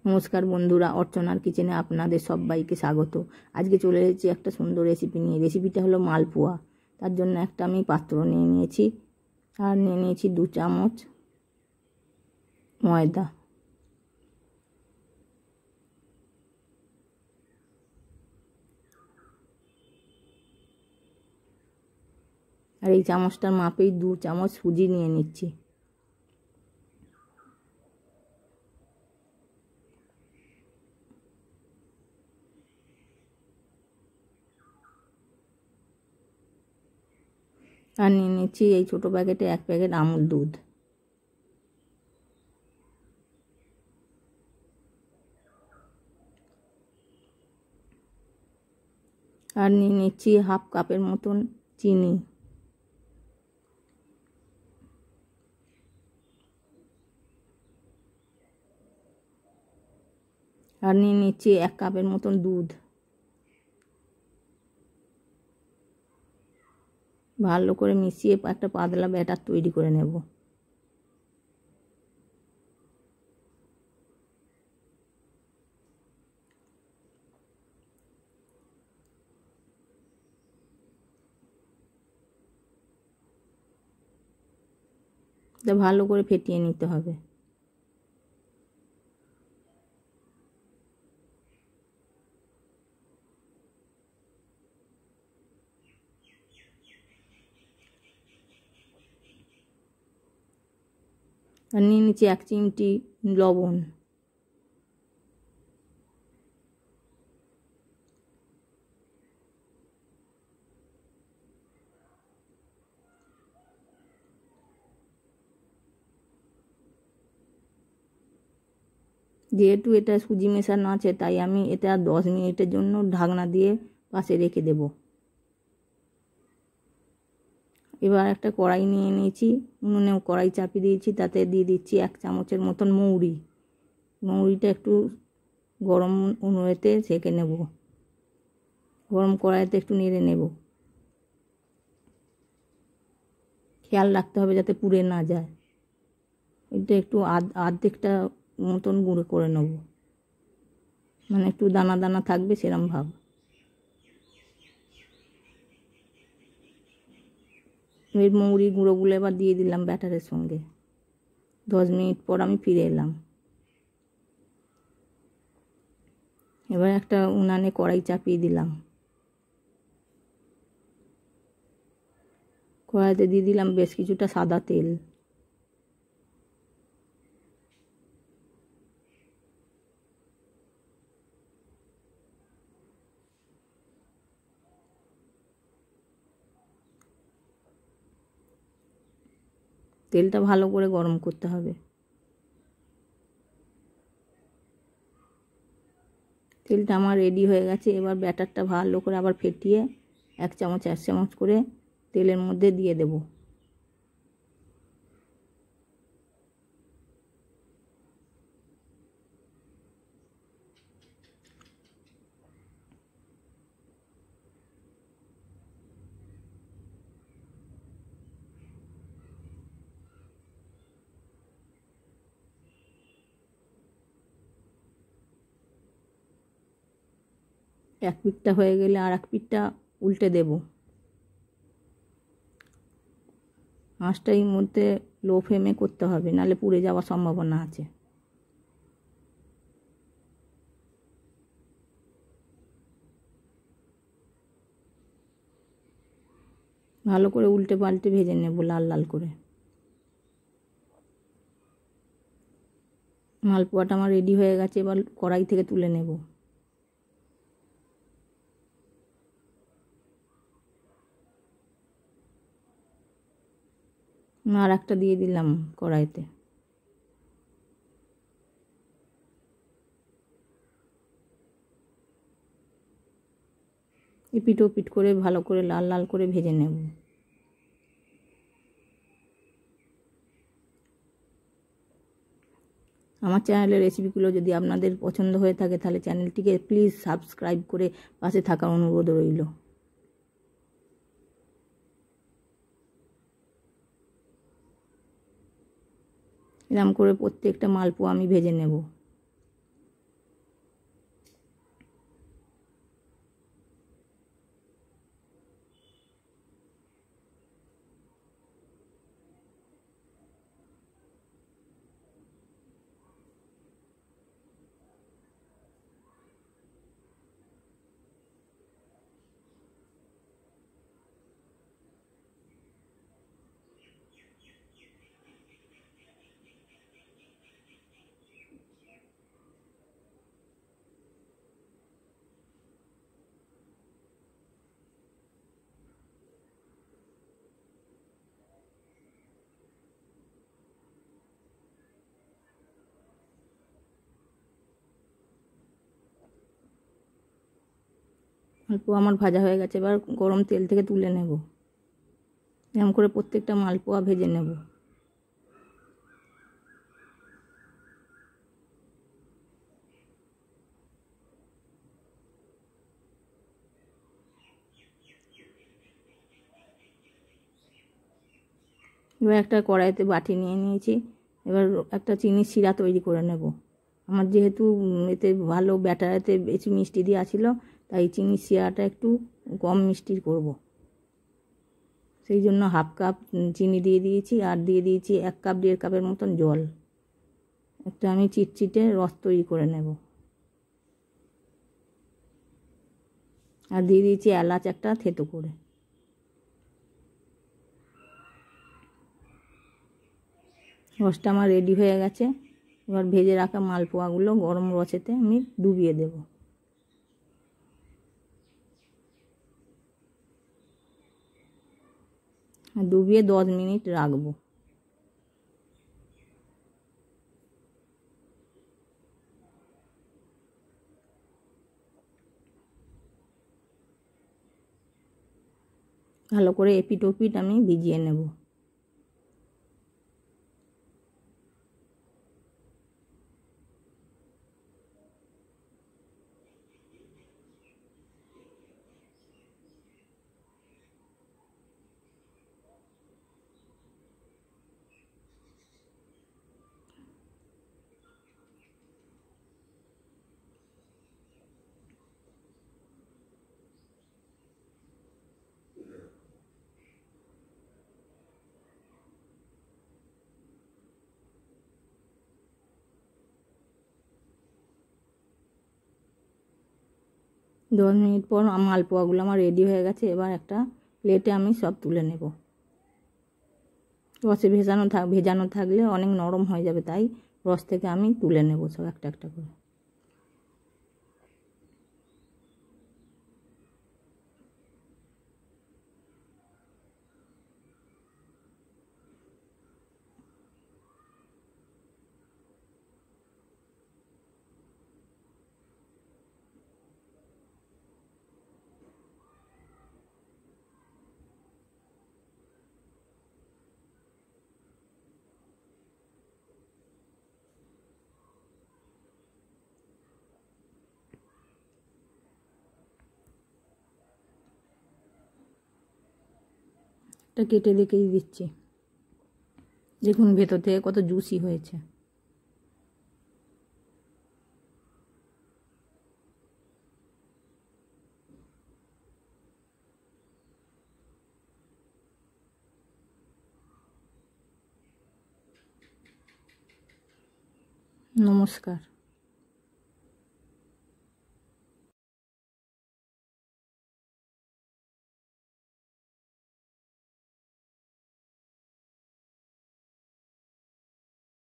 নমস্কার বন্ধুরা, অর্চনার কিচেনে আপনাদের সবাইকে স্বাগত। আজকে চলে এসেছি একটা সুন্দর রেসিপি নিয়ে। রেসিপিটা হলো মালপোয়া। তার জন্য একটা আমি পাত্র নিয়ে নিয়েছি, আর নিয়ে নিয়েছি 2 চামচ ময়দা। আর এই চামচটার মাপেই 2 চামচ সুজি নিয়ে নিচ্ছি। আর নিয়ে নিচ্ছি এই ছোটো প্যাকেটে 1 প্যাকেট আমুল দুধ। আর নিয়ে নিচ্ছি হাফ কাপের মতন চিনি। আর নিয়ে নিচ্ছি 1 কাপের মতন দুধ। ভালো করে মিশিয়ে একটা পাতলা ব্যাটার তৈরি করে নেব। এটা ভালো করে ফেটিয়ে নিতে হবে। আর নিয়ে নিচ্ছি 1 চিমটি লবণ। যেহেতু এটা সুজি মেশানো আছে, তাই আমি এটা 10 মিনিটের জন্য ঢাকনা দিয়ে পাশে রেখে দেব। এবার একটা কড়াই নিয়ে নিয়েছি, উনুনে কড়াই চাপিয়ে দিয়েছি, তাতে দিয়ে দিচ্ছি 1 চামচের মতন মৌরি। মৌরিটা একটু গরম উনুনেতে সেঁকে নেব। গরম কড়াইতে একটু নেড়ে নেব। খেয়াল রাখতে হবে যাতে পুড়ে না যায়। এটা একটু আর্ধেকটা মতন গুঁড়ো করে নেব, মানে একটু দানা দানা থাকবে সেরম ভাব। এর মৌরি গুঁড়োগুলো এবার দিয়ে দিলাম ব্যাটারের সঙ্গে। 10 মিনিট পর আমি ফিরে এলাম। এবার একটা উনানে কড়াই চাপিয়ে দিলাম। কড়াইতে দিয়ে দিলাম বেশ কিছুটা সাদা তেল। তেলটা ভালো করে গরম করতে হবে। তেলটা আমার রেডি হয়ে গেছে। এবার ব্যাটারটা ভালো করে আবার ফেটিয়ে 1 চামচ করে তেলের মধ্যে দিয়ে দেব। এক পিঠটা হয়ে গেলে আর এক পিঠটা উল্টে দেব। আঁচটা এর মধ্যে লো ফ্লেমে করতে হবে, নাহলে পুড়ে যাওয়ার সম্ভাবনা আছে। ভালো করে উল্টে পাল্টে ভেজে নেব লাল লাল করে। মালপোয়াটা আমার রেডি হয়ে গেছে। এবার কড়াই থেকে তুলে নেব। আর একটা দিয়ে দিলাম কড়াইতে। এপিট ওপিট করে ভালো করে লাল লাল করে ভেজে নেব। আমার চ্যানেলের রেসিপিগুলো যদি আপনাদের পছন্দ হয়ে থাকে, তাহলে চ্যানেলটিকে প্লিজ সাবস্ক্রাইব করে পাশে থাকার অনুরোধ রইল। এরকম করে প্রত্যেকটা মালপোয়া আমি ভেজে নেব। মালপোয়া আমার ভাজা হয়ে গেছে, এবার গরম তেল থেকে তুলে নেব। এরকম করে প্রত্যেকটা মালপোয়া ভেজে নেব। এবার একটা কড়াইতে বাটি নিয়ে নিয়েছি। এবার একটা চিনির শিরা তৈরি করে নেব। আমার যেহেতু এতে ভালো ব্যাটারেতে বেশি মিষ্টি দেওয়া ছিল, তাই চিনির শিরাটা একটু কম মিষ্টির করব। সেই জন্য হাফ কাপ চিনি দিয়ে দিয়েছি, আর দিয়ে দিয়েছি 1 কাপ 1.5 কাপের মতন জল। একটা আমি চিটচিটে রস তৈরি করে নেব। আর দিয়ে দিয়েছি এলাচ একটা থেতো করে। রসটা আমার রেডি হয়ে গেছে। এবার ভেজে রাখা মালপোয়াগুলো গরম রসেতে আমি ডুবিয়ে দেব। ডুবিয়ে 10 মিনিট রাখবো। ভালো করে এপিট ওপিট আমি ভিজিয়ে নেব। দশ মিনিট পর মালপোয়াগুলো আমার রেডি হয়ে গেছে। এবার একটা প্লেটে আমি সব তুলে নেব। রসে ভেজানো থাকলে অনেক নরম হয়ে যাবে, তাই রস থেকে আমি তুলে নেব সব একটা একটা করে। এটা কেটে দেখিয়ে দিচ্ছি, দেখুন ভেতর থেকে কত জুসি হয়েছে। নমস্কার।